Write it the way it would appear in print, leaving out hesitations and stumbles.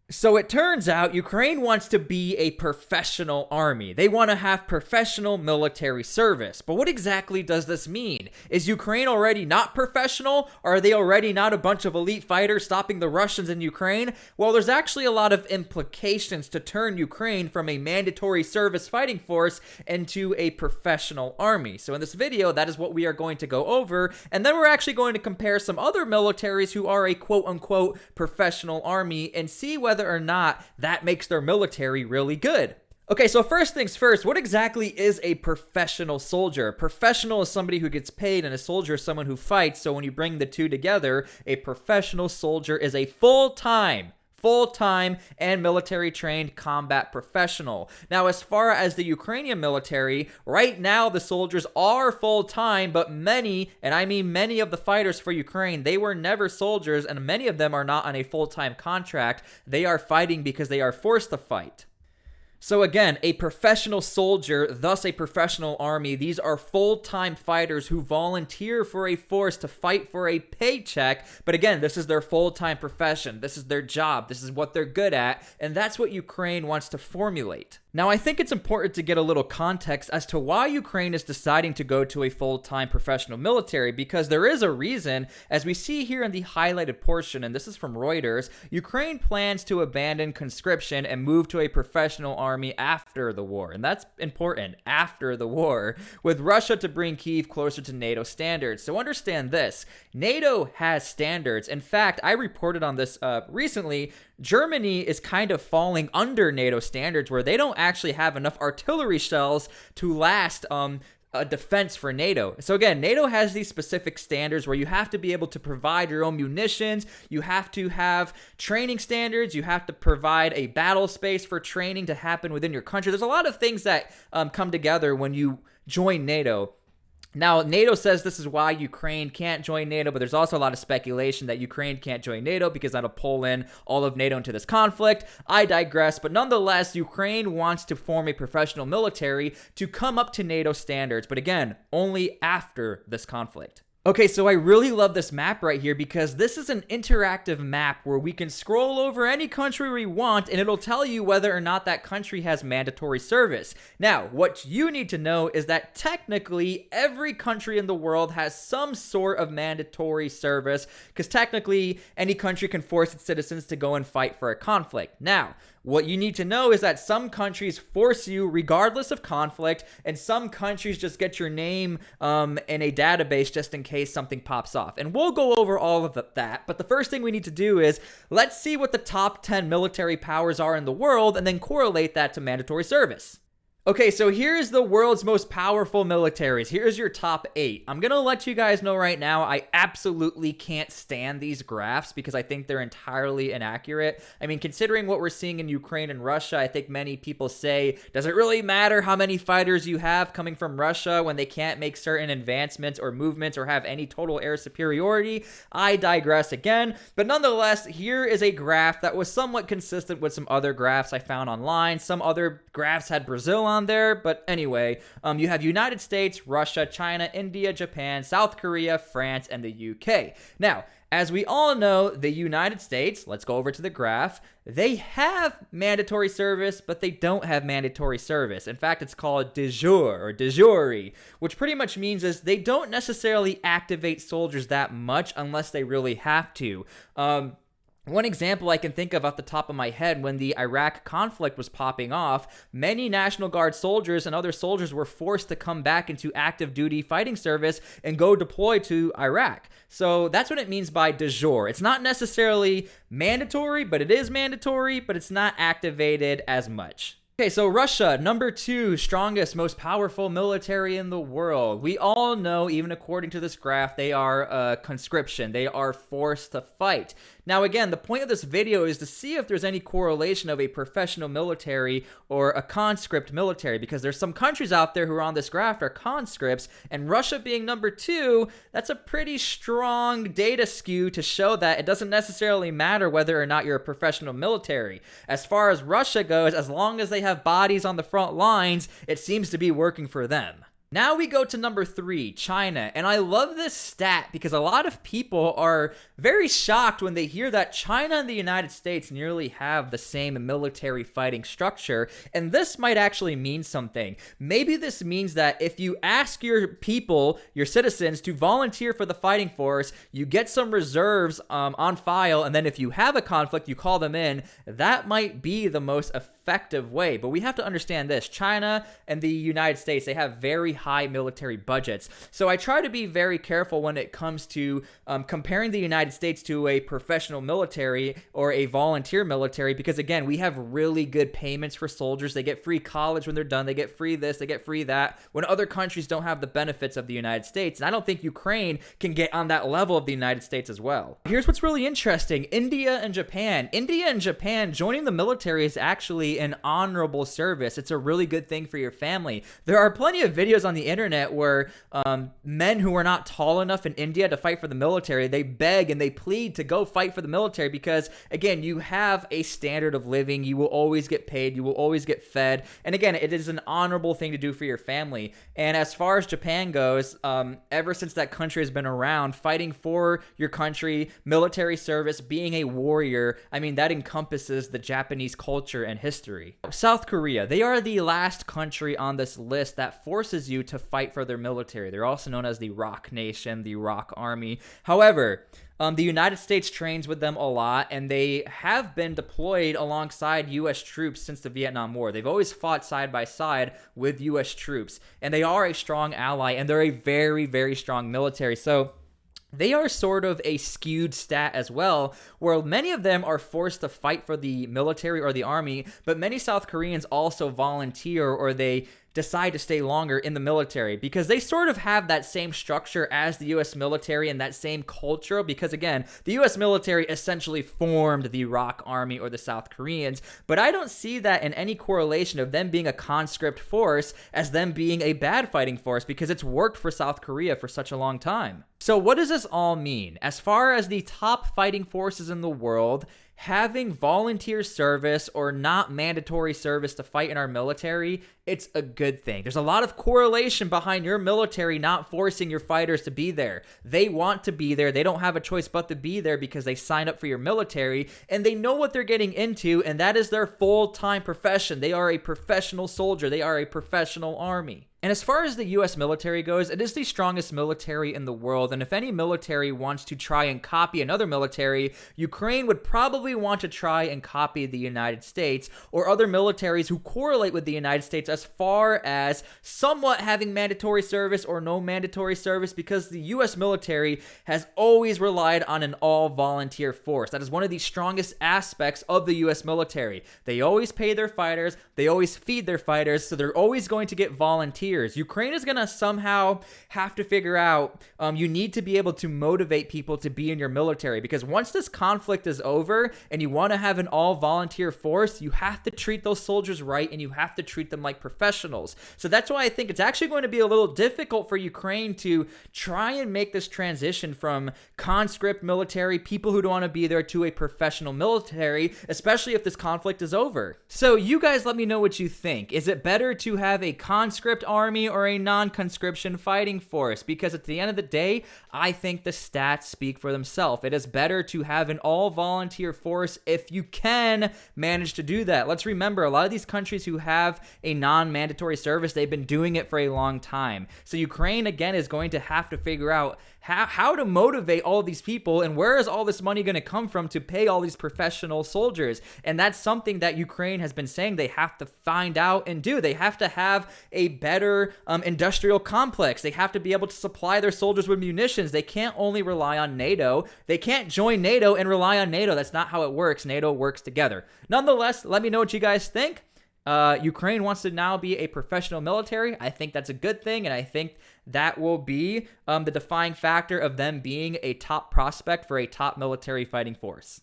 So it turns out Ukraine wants to be a professional army. They want to have professional military service. But what exactly does this mean? Is Ukraine already not professional? Are they already not a bunch of elite fighters stopping the Russians in Ukraine? Well, there's actually a lot of implications to turn Ukraine from a mandatory service fighting force into a professional army. So in this video, that is what we are going to go over. And then we're actually going to compare some other militaries who are a quote-unquote professional army and see whether or not that makes their military really good. Okay, so first things first, what exactly is a professional soldier? Professional is somebody who gets paid, and a soldier is someone who fights. So when you bring the two together, a professional soldier is a full-time and military trained combat professional. Now, as far as the Ukrainian military, right now the soldiers are full-time, but many, and I mean many of the fighters for Ukraine, they were never soldiers, and many of them are not on a full-time contract. They are fighting because they are forced to fight. So again, a professional soldier, thus a professional army, these are full-time fighters who volunteer for a force to fight for a paycheck. But again, this is their full-time profession. This is their job. This is what they're good at. And that's what Ukraine wants to formulate. Now, I think it's important to get a little context as to why Ukraine is deciding to go to a full-time professional military, because there is a reason. As we see here in the highlighted portion, and this is from Reuters, Ukraine plans to abandon conscription and move to a professional army after the war. And that's important, after the war, with Russia to bring Kyiv closer to NATO standards. So understand this, NATO has standards. In fact, I reported on this recently. Germany is kind of falling under NATO standards where they don't actually have enough artillery shells to last a defense for NATO. So again, NATO has these specific standards where you have to be able to provide your own munitions, you have to have training standards, you have to provide a battle space for training to happen within your country. There's a lot of things that come together when you join NATO. Now, NATO says this is why Ukraine can't join NATO, but there's also a lot of speculation that Ukraine can't join NATO because that'll pull in all of NATO into this conflict. I digress, but nonetheless, Ukraine wants to form a professional military to come up to NATO standards, but again, only after this conflict. Okay, so I really love this map right here because this is an interactive map where we can scroll over any country we want and it'll tell you whether or not that country has mandatory service. Now, what you need to know is that technically every country in the world has some sort of mandatory service because technically any country can force its citizens to go and fight for a conflict. Now, what you need to know is that some countries force you regardless of conflict, and some countries just get your name in a database just in case something pops off. And we'll go over all of that, but the first thing we need to do is let's see what the top 10 military powers are in the world and then correlate that to mandatory service. Okay, so here's the world's most powerful militaries. Here's your top 8. I'm going to let you guys know right now, I absolutely can't stand these graphs because I think they're entirely inaccurate. I mean, considering what we're seeing in Ukraine and Russia, I think many people say, does it really matter how many fighters you have coming from Russia when they can't make certain advancements or movements or have any total air superiority? I digress again, but nonetheless, here is a graph that was somewhat consistent with some other graphs I found online. Some other graphs had Brazil on there, but anyway, you have United States, Russia, China, India, Japan, South Korea, France, and the UK. Now, as we all know, the United States, let's go over to the graph, they have mandatory service, but they don't have mandatory service. In fact, it's called de jure or de jure, which pretty much means is they don't necessarily activate soldiers that much unless they really have to. One example I can think of off the top of my head, when the Iraq conflict was popping off, many National Guard soldiers and other soldiers were forced to come back into active duty fighting service and go deploy to Iraq. So that's what it means by de jure. It's not necessarily mandatory, but it is mandatory, but it's not activated as much. Okay, so Russia, number 2 strongest, most powerful military in the world. We all know, even according to this graph, they are conscription. They are forced to fight. Now, again, the point of this video is to see if there's any correlation of a professional military or a conscript military, because there's some countries out there who are on this graph are conscripts, and Russia being number 2, that's a pretty strong data skew to show that it doesn't necessarily matter whether or not you're a professional military. As far as Russia goes, as long as they have bodies on the front lines, it seems to be working for them. Now we go to number 3, China. And I love this stat because a lot of people are very shocked when they hear that China and the United States nearly have the same military fighting structure. And this might actually mean something. Maybe this means that if you ask your people, your citizens, to volunteer for the fighting force, you get some reserves on file, and then if you have a conflict, you call them in. That might be the most effective way. But we have to understand this. China and the United States, they have very high military budgets. So I try to be very careful when it comes to comparing the United States to a professional military or a volunteer military, because again, we have really good payments for soldiers. They get free college when they're done. They get free this, they get free that, when other countries don't have the benefits of the United States. And I don't think Ukraine can get on that level of the United States as well. Here's what's really interesting. India and Japan joining the military is actually an honorable service. It's a really good thing for your family. There are plenty of videos on the internet where men who are not tall enough in India to fight for the military, they beg and they plead to go fight for the military because, again, you have a standard of living. You will always get paid. You will always get fed. And again, it is an honorable thing to do for your family. And as far as Japan goes, ever since that country has been around, fighting for your country, military service, being a warrior, I mean, that encompasses the Japanese culture and history. South Korea, they are the last country on this list that forces you to fight for their military. They're also known as the Rock Nation, the Rock Army. However, the United States trains with them a lot, and they have been deployed alongside U.S. troops since the Vietnam War. They've always fought side by side with U.S. troops, and they are a strong ally, and they're a very, very strong military. So they are sort of a skewed stat as well, where many of them are forced to fight for the military or the army, but many South Koreans also volunteer or they decide to stay longer in the military because they sort of have that same structure as the U.S. military and that same culture because, again, the U.S. military essentially formed the Rock Army or the South Koreans, but I don't see that in any correlation of them being a conscript force as them being a bad fighting force because it's worked for South Korea for such a long time. So what does this all mean? As far as the top fighting forces in the world, having volunteer service or not mandatory service to fight in our military, it's a good thing. There's a lot of correlation behind your military not forcing your fighters to be there. They want to be there. They don't have a choice but to be there because they signed up for your military and they know what they're getting into, and that is their full-time profession. They are a professional soldier. They are a professional army. And as far as the U.S. military goes, it is the strongest military in the world, and if any military wants to try and copy another military, Ukraine would probably want to try and copy the United States or other militaries who correlate with the United States as far as somewhat having mandatory service or no mandatory service, because the U.S. military has always relied on an all-volunteer force. That is one of the strongest aspects of the U.S. military. They always pay their fighters, they always feed their fighters, so they're always going to get volunteers. Ukraine is going to somehow have to figure out, you need to be able to motivate people to be in your military, because once this conflict is over and you want to have an all-volunteer force, you have to treat those soldiers right and you have to treat them like professionals. So that's why I think it's actually going to be a little difficult for Ukraine to try and make this transition from conscript military, people who don't want to be there, to a professional military, especially if this conflict is over. So you guys let me know what you think. Is it better to have a conscript army or a non-conscription fighting force? Because at the end of the day, I think the stats speak for themselves. It is better to have an all-volunteer force if you can manage to do that. Let's remember, a lot of these countries who have a non-mandatory service, they've been doing it for a long time. So Ukraine, again, is going to have to figure out how to motivate all of these people, and where is all this money going to come from to pay all these professional soldiers? And that's something that Ukraine has been saying they have to find out and do. They have to have a better industrial complex. They have to be able to supply their soldiers with munitions. They can't only rely on NATO. They can't join NATO and rely on NATO. That's not how it works. NATO works together. Nonetheless, let me know what you guys think. Ukraine wants to now be a professional military. I think that's a good thing, and I think that will be the defining factor of them being a top prospect for a top military fighting force.